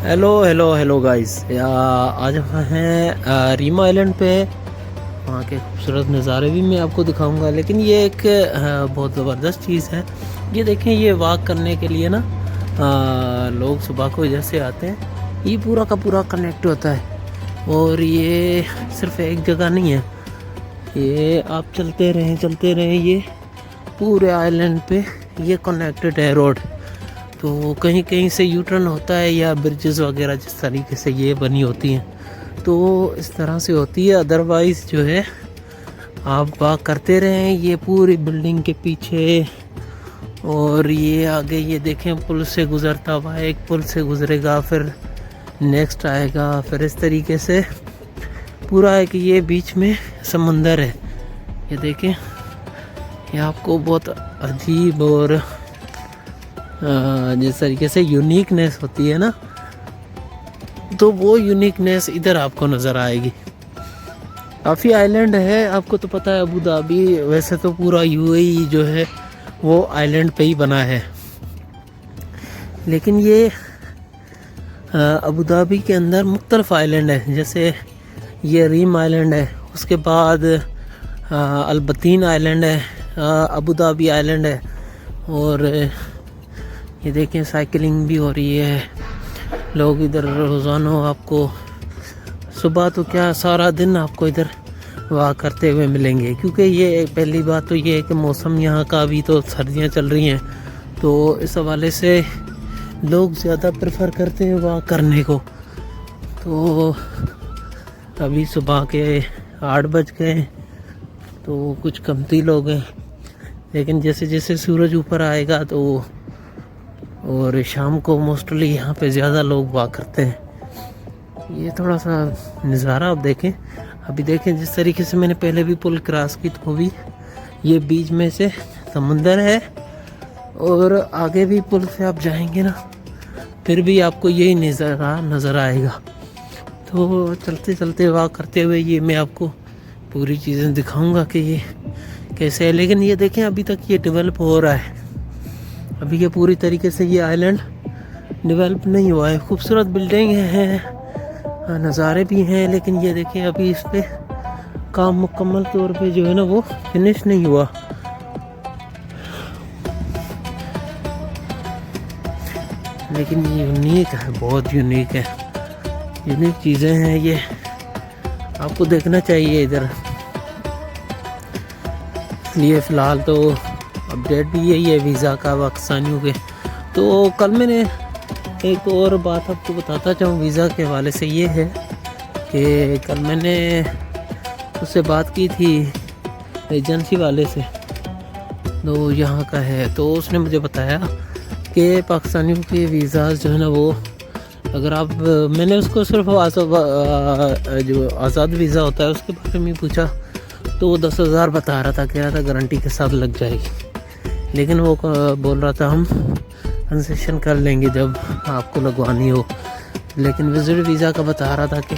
Hello hello hello guys, आज हम हैं रीमा आइलैंड पे। वहाँ के खूबसूरत नज़ारे भी मैं आपको दिखाऊंगा, लेकिन ये एक बहुत ज़बरदस्त चीज़ है। ये देखें, ये वॉक करने के लिए ना लोग सुबह को इधर से आते हैं। ये पूरा का पूरा कनेक्ट होता है, और ये सिर्फ एक जगह नहीं है। ये आप चलते रहें, ये पूरे आइलैंड पे ये कनेक्टेड है रोड। तो कहीं कहीं से यू टर्न होता है, या ब्रिजेस वगैरह जिस तरीके से ये बनी होती हैं तो इस तरह से होती है। अदरवाइज़ जो है आप वॉक करते रहें ये पूरी बिल्डिंग के पीछे, और ये आगे ये देखें पुल से गुज़रता हुआ, एक पुल से गुज़रेगा, फिर नेक्स्ट आएगा, फिर इस तरीके से पूरा है कि ये बीच में समंदर है। ये देखें, ये आपको बहुत अजीब और जिस तरीके से यूनिकनेस होती है ना, तो वो यूनिकनेस इधर आपको नज़र आएगी। काफ़ी आइलैंड है, आपको तो पता है अबू धाबी, वैसे तो पूरा यूएई जो है वो आइलैंड पे ही बना है, लेकिन ये अबू धाबी के अंदर मुख्तलिफ आइलैंड है। जैसे ये रीम आइलैंड है, उसके बाद अलबतीन आइलैंड है, अबू धाबी आइलैंड है, और ये देखें साइकिलिंग भी हो रही है। लोग इधर रोज़ाना आपको सुबह तो क्या सारा दिन आपको इधर वॉक करते हुए मिलेंगे, क्योंकि ये पहली बात तो ये है कि मौसम यहाँ का अभी तो सर्दियाँ चल रही हैं, तो इस हवाले से लोग ज़्यादा प्रेफर करते हैं वॉक करने को। तो अभी सुबह के 8 बज गए, तो कुछ कमती लोग हैं, लेकिन जैसे जैसे सूरज ऊपर आएगा तो और शाम को मोस्टली यहाँ पे ज़्यादा लोग वॉक करते हैं। ये थोड़ा सा नज़ारा आप देखें। अभी देखें जिस तरीके से मैंने पहले भी पुल क्रॉस की, तो भी ये बीच में से समुंदर है, और आगे भी पुल से आप जाएंगे ना फिर भी आपको यही नज़र आएगा। तो चलते चलते वॉक करते हुए ये मैं आपको पूरी चीज़ें दिखाऊंगा कि ये कैसे है। लेकिन ये देखें अभी तक ये डेवलप हो रहा है, अभी ये पूरी तरीके से ये आइलैंड डेवलप नहीं हुआ है। खूबसूरत बिल्डिंग हैं, नज़ारे भी हैं, लेकिन ये देखें अभी इस पर काम मुकम्मल तौर पे जो है ना वो फिनिश नहीं हुआ। लेकिन ये यूनिक है, बहुत यूनिक है, यूनिक चीज़ें हैं, ये आपको देखना चाहिए इधर। इसलिए फ़िलहाल तो अपडेट भी यही है वीज़ा का पाकिस्तानियों के। तो कल मैंने एक और बात आपको बताता चाहूँ वीज़ा के हवाले से, ये है कि कल मैंने उससे बात की थी एजेंसी वाले से, तो यहाँ का है, तो उसने मुझे बताया कि पाकिस्तानियों के वीज़ा जो है ना वो, अगर आप, मैंने उसको सिर्फ जो आज़ाद वीज़ा होता है उसके बारे में पूछा, तो वो 10,000 बता रहा था, कह रहा था गारंटी के साथ लग जाएगी। लेकिन वो बोल रहा था हम कंसेशन कर लेंगे जब आपको लगवानी हो। लेकिन विजिट वीज़ा का बता रहा था कि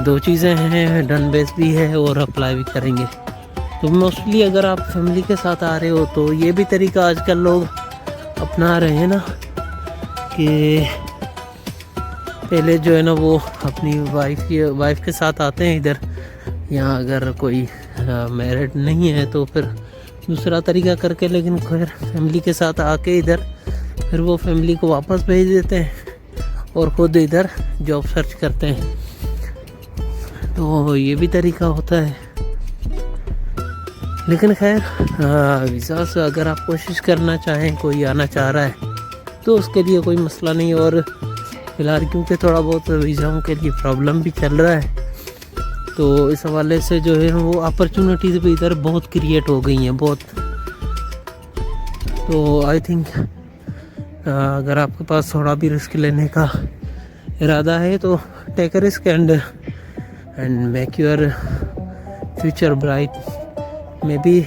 2 चीज़ें हैं, डन बेस भी है और अप्लाई भी करेंगे। तो मोस्टली अगर आप फैमिली के साथ आ रहे हो तो ये भी तरीका आजकल लोग अपना रहे हैं ना, कि पहले जो है ना वो अपनी वाइफ के साथ आते हैं इधर, यहाँ अगर कोई मैरिड नहीं है तो फिर दूसरा तरीका करके, लेकिन खैर फैमिली के साथ आके इधर फिर वो फैमिली को वापस भेज देते हैं और ख़ुद इधर जॉब सर्च करते हैं। तो ये भी तरीका होता है। लेकिन खैर वीज़ा से अगर आप कोशिश करना चाहें, कोई आना चाह रहा है तो उसके लिए कोई मसला नहीं। और फ़िलहाल क्योंकि थोड़ा बहुत वीज़ाओं के लिए प्रॉब्लम भी चल रहा है, तो इस हवाले से जो है वो अपॉर्चुनिटीज़ भी इधर बहुत क्रिएट हो गई हैं, बहुत। तो आई थिंक अगर आपके पास थोड़ा भी रिस्क लेने का इरादा है तो take a risk and make your future bright. Maybe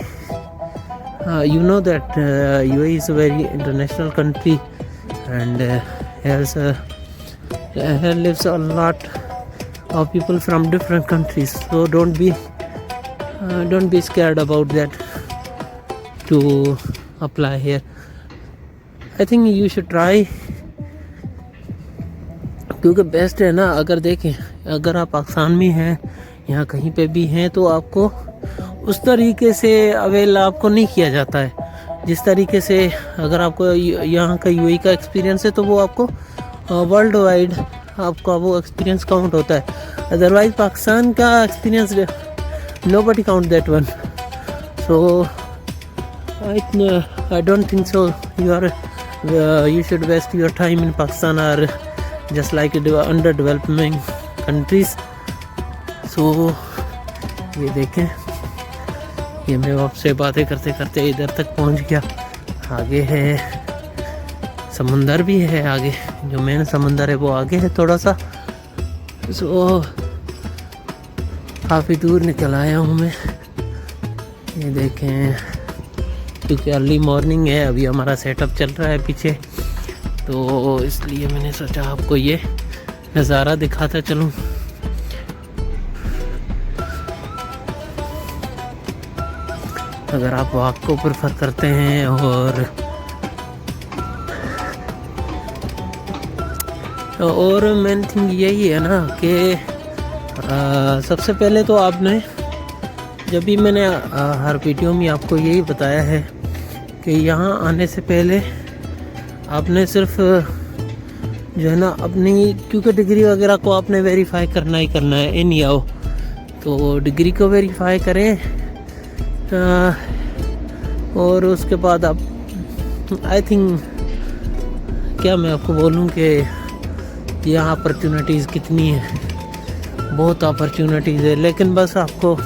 you know that UAE is a very international country, and here lives a lot of people from different countries, so don't be scared about that to apply here. I think you should try क्योंकि best है ना। अगर देखें, अगर आप पाकिस्तान में हैं, यहाँ कहीं पे भी हैं, तो आपको उस तरीके से अवेल आपको नहीं किया जाता है जिस तरीके से अगर आपको यहाँ का यूएई का एक्सपीरियंस है तो वो आपको वर्ल्ड वाइड आपका वो एक्सपीरियंस काउंट होता है। अदरवाइज पाकिस्तान का experience nobody count that one. So I don't think so you should waste your time in Pakistan or just like underdeveloping countries. So ये देखें, ये मैं आपसे बातें करते करते इधर तक पहुंच गया। आगे है समुंदर भी है, आगे जो मेन समुंदर है वो आगे है थोड़ा सा। सो काफ़ी दूर निकल आया हूँ मैं। ये देखें, क्योंकि अर्ली मॉर्निंग है, अभी हमारा सेटअप चल रहा है पीछे, तो इसलिए मैंने सोचा आपको ये नज़ारा दिखाता चलूँ। अगर आप वॉक को प्रेफर करते हैं और मेन थिंग यही है ना कि सबसे पहले तो आपने, जब भी मैंने हर वीडियो में आपको यही बताया है कि यहाँ आने से पहले आपने सिर्फ जो है ना अपनी, क्योंकि डिग्री वगैरह को आपने वेरीफाई करना ही करना है इन आओ, तो डिग्री को वेरीफाई करें और उसके बाद आप आई थिंक, क्या मैं आपको बोलूँ कि यहाँ अपॉर्चुनिटीज़ कितनी है, बहुत अपॉर्चुनिटीज़ है, लेकिन बस आपको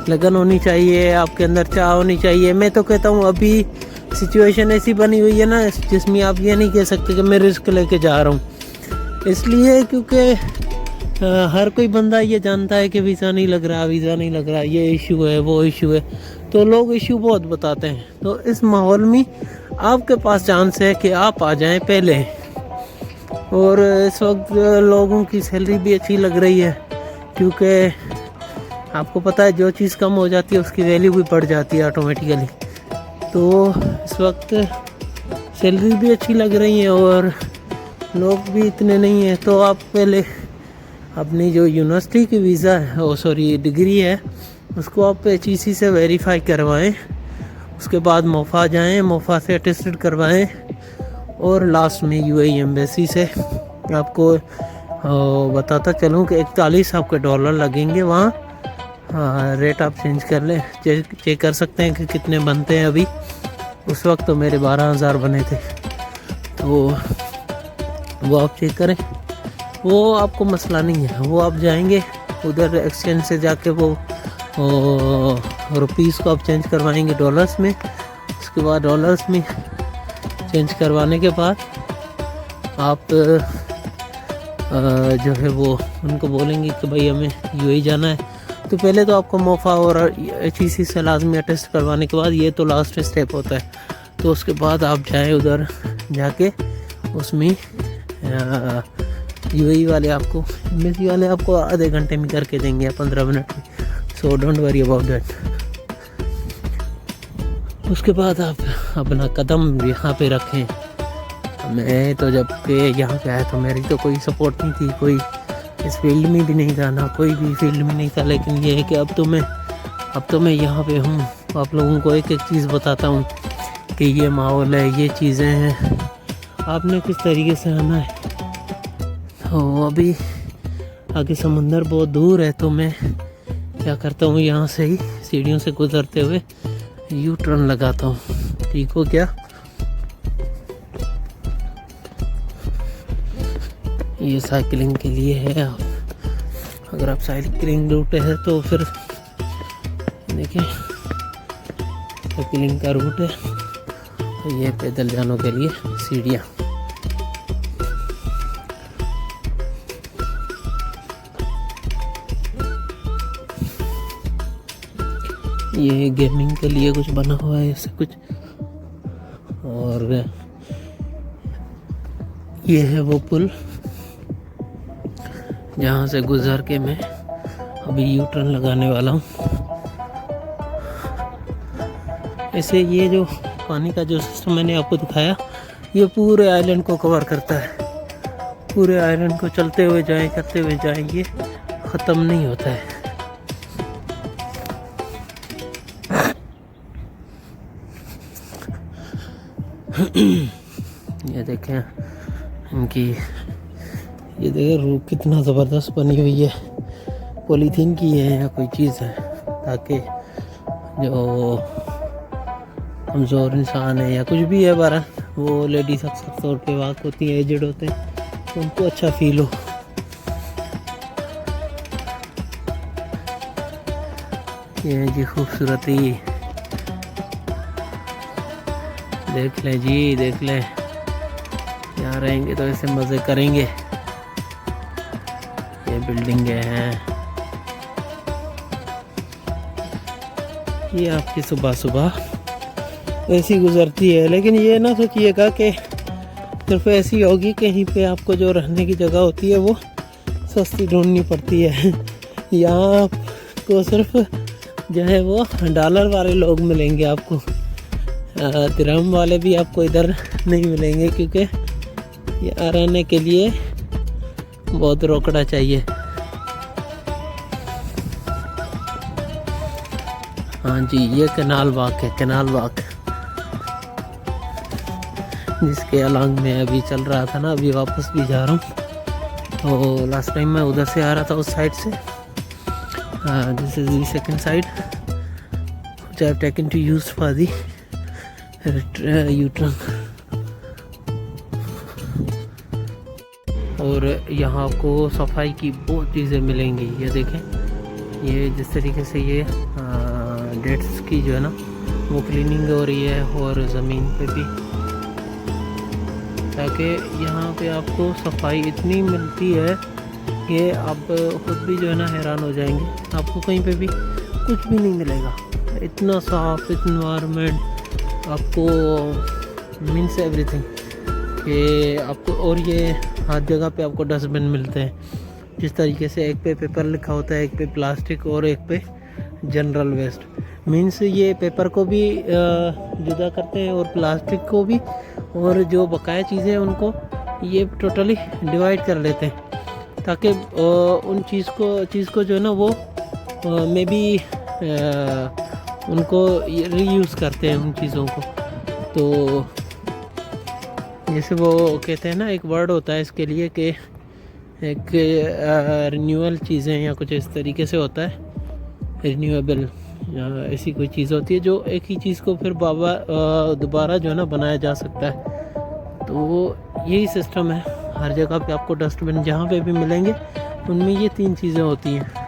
लगन होनी चाहिए, आपके अंदर चाह होनी चाहिए। मैं तो कहता हूँ अभी सिचुएशन ऐसी बनी हुई है ना जिसमें आप ये नहीं कह सकते कि मैं रिस्क लेके जा रहा हूँ, इसलिए क्योंकि हर कोई बंदा ये जानता है कि वीज़ा नहीं लग रहा, वीज़ा नहीं लग रहा, ये इशू है, वो इशू है, तो लोग इशू बहुत बताते हैं। तो इस माहौल में आपके पास चांस है कि आप आ जाएं पहले, और इस वक्त लोगों की सैलरी भी अच्छी लग रही है, क्योंकि आपको पता है जो चीज़ कम हो जाती है उसकी वैल्यू भी बढ़ जाती है ऑटोमेटिकली। तो इस वक्त सैलरी भी अच्छी लग रही है और लोग भी इतने नहीं हैं, तो आप पहले अपनी जो यूनिवर्सिटी की वीज़ा है, डिग्री है, उसको आप HEC से वेरीफाई करवाएं, उसके बाद मोफा जाएं, मोफा से अटेस्टेड करवाएं, और लास्ट में यूएई एम्बेसी से आपको बताता चलूँ कि 41 आपके डॉलर लगेंगे वहाँ। रेट आप चेंज कर लें, चेक कर सकते हैं कि कितने बनते हैं अभी। उस वक्त तो मेरे 12,000 बने थे, तो वो आप चेक करें, वो आपको मसला नहीं है। वो आप जाएंगे उधर एक्सचेंज से जाके वो रुपीस को आप चेंज करवाएंगे डॉलर्स में, उसके बाद डॉलर्स में चेंज करवाने के बाद आप जो है वो उनको बोलेंगे कि भाई हमें यूएई जाना है, तो पहले तो आपको मोफा और HEC से लाजमी अटेस्ट करवाने के बाद, ये तो लास्ट स्टेप होता है, तो उसके बाद आप जाएं उधर जाके उसमें यूएई वाले आपको, एम्बेसी वाले आपको आधे घंटे में करके देंगे या 15 मिनट में, so don't worry about that. उसके बाद आप अपना कदम यहाँ पे रखें। मैं तो जब के यहाँ पे आया तो मेरी तो कोई सपोर्ट नहीं थी, कोई इस फील्ड में भी नहीं था, ना कोई भी फील्ड में नहीं था, लेकिन ये है कि अब तो मैं यहाँ पे हूँ, आप लोगों को एक एक चीज़ बताता हूँ कि ये माहौल है, ये चीज़ें हैं, आपने किस तरीके से आना है। तो अभी आगे समुंदर बहुत दूर है, तो मैं क्या करता हूँ, यहाँ से ही सीढ़ियों से गुजरते हुए यू टर्न लगाता हूँ। ठीक हो क्या? ये साइकिलिंग के लिए है, अगर आप साइकिलिंग रूट है तो फिर देखिए साइकिलिंग का रूट है, तो ये पैदल जानों के लिए सीढ़ियाँ। ये गेमिंग के लिए कुछ बना हुआ है ऐसे कुछ, और ये है वो पुल जहाँ से गुजर के मैं अभी यू टर्न लगाने वाला हूँ। ऐसे ये जो पानी का जो सिस्टम मैंने आपको दिखाया, ये पूरे आइलैंड को कवर करता है, पूरे आइलैंड को चलते हुए जाएं, करते हुए जाएं, ये ख़त्म नहीं होता है। ये देखें इनकी, ये देखें रूह कितना ज़बरदस्त बनी हुई है, पॉलीथीन की है या कोई चीज़ है, ताकि जो कमज़ोर इंसान है या कुछ भी है, बहरहाल वो लेडीज़ अक्सर तौर पे वाक होती हैं, एजड होते हैं, तो उनको अच्छा फील हो। ये जी खूबसूरती देख लें जी, देख लें, यहाँ रहेंगे तो ऐसे मज़े करेंगे। ये बिल्डिंगें हैं, ये आपकी सुबह सुबह ऐसी गुजरती है, लेकिन ये ना सोचिएगा कि सिर्फ ऐसी होगी, कहीं पे आपको जो रहने की जगह होती है वो सस्ती ढूंढनी पड़ती है। यहाँ आपको सिर्फ जो है वो डॉलर वाले लोग मिलेंगे, आपको दिरहम वाले भी आपको इधर नहीं मिलेंगे, क्योंकि यहाँ रहने के लिए बहुत रोकड़ा चाहिए। हाँ जी, ये कैनाल वॉक है, कैनाल वॉक, जिसके अलॉन्ग में अभी चल रहा था ना, अभी वापस भी जा रहा हूँ। तो लास्ट टाइम मैं उधर से आ रहा था, उस साइड से। This is the second side which I have taken to use for the U turn. और यहाँ आपको सफाई की बहुत चीज़ें मिलेंगी। ये देखें, ये जिस तरीके से ये डेट्स की जो है ना वो क्लीनिंग हो रही है, और ज़मीन पे भी, ताकि यहाँ पे आपको सफाई इतनी मिलती है कि आप खुद भी जो है ना हैरान हो जाएंगे। आपको कहीं पे भी कुछ भी नहीं मिलेगा, इतना साफ इन्वायरमेंट आपको, मीन्स एवरीथिंग कि आपको। और ये हर जगह पे आपको डस्टबिन मिलते हैं, जिस तरीके से एक पे पेपर लिखा होता है, एक पे प्लास्टिक और एक पे जनरल वेस्ट। मीन्स ये पेपर को भी जुदा करते हैं और प्लास्टिक को भी, और जो बकाया चीज़ें हैं उनको ये टोटली डिवाइड कर लेते हैं, ताकि उन चीज़ को जो है ना वो मे बी उनको रीयूज़ करते हैं उन चीज़ों को। तो जैसे वो कहते हैं ना, एक वर्ड होता है इसके लिए कि एक रिन्यूअल चीज़ें या कुछ इस तरीके से होता है, रिन्यूएबल ऐसी कोई चीज़ होती है जो एक ही चीज़ को फिर दोबारा जो है ना बनाया जा सकता है। तो यही सिस्टम है, हर जगह पे आपको डस्टबिन जहाँ पे भी मिलेंगे उनमें ये तीन चीज़ें होती हैं।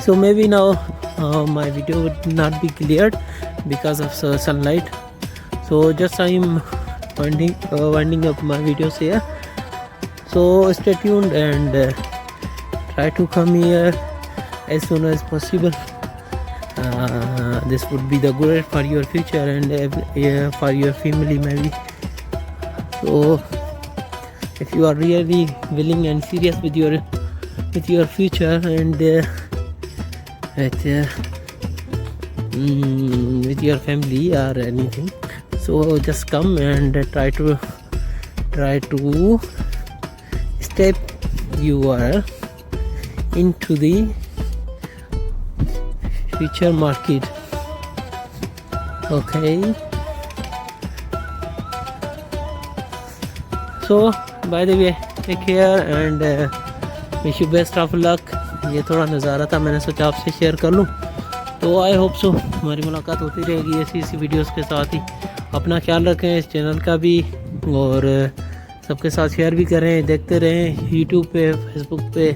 So maybe now my video would not be cleared because of sunlight, so just I am winding up my videos here, so stay tuned and try to come here as soon as possible. This would be the great for your future and for your family maybe. So if you are really willing and serious with your future and with your family or anything, so just come and try to step your into the future market. Okay, so by the way, take care and wish you best of luck. ये थोड़ा नज़ारा था, मैंने सोचा आपसे share कर लूँ। तो आई होप सो हमारी मुलाकात होती रहेगी ऐसी वीडियोस के साथ ही। अपना ख्याल रखें, इस चैनल का भी, और सबके साथ शेयर भी करें, देखते रहें यूट्यूब पे, फेसबुक पे,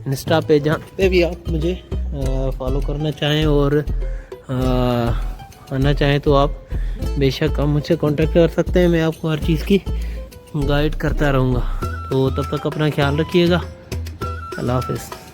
इंस्टा पे, जहाँ पे भी आप मुझे फॉलो करना चाहें और आना चाहें तो आप बेशक आप मुझसे कांटेक्ट कर सकते हैं। मैं आपको हर चीज़ की गाइड करता रहूँगा। तो तब तक अपना ख्याल रखिएगा। अल्लाह हाफ़िज़।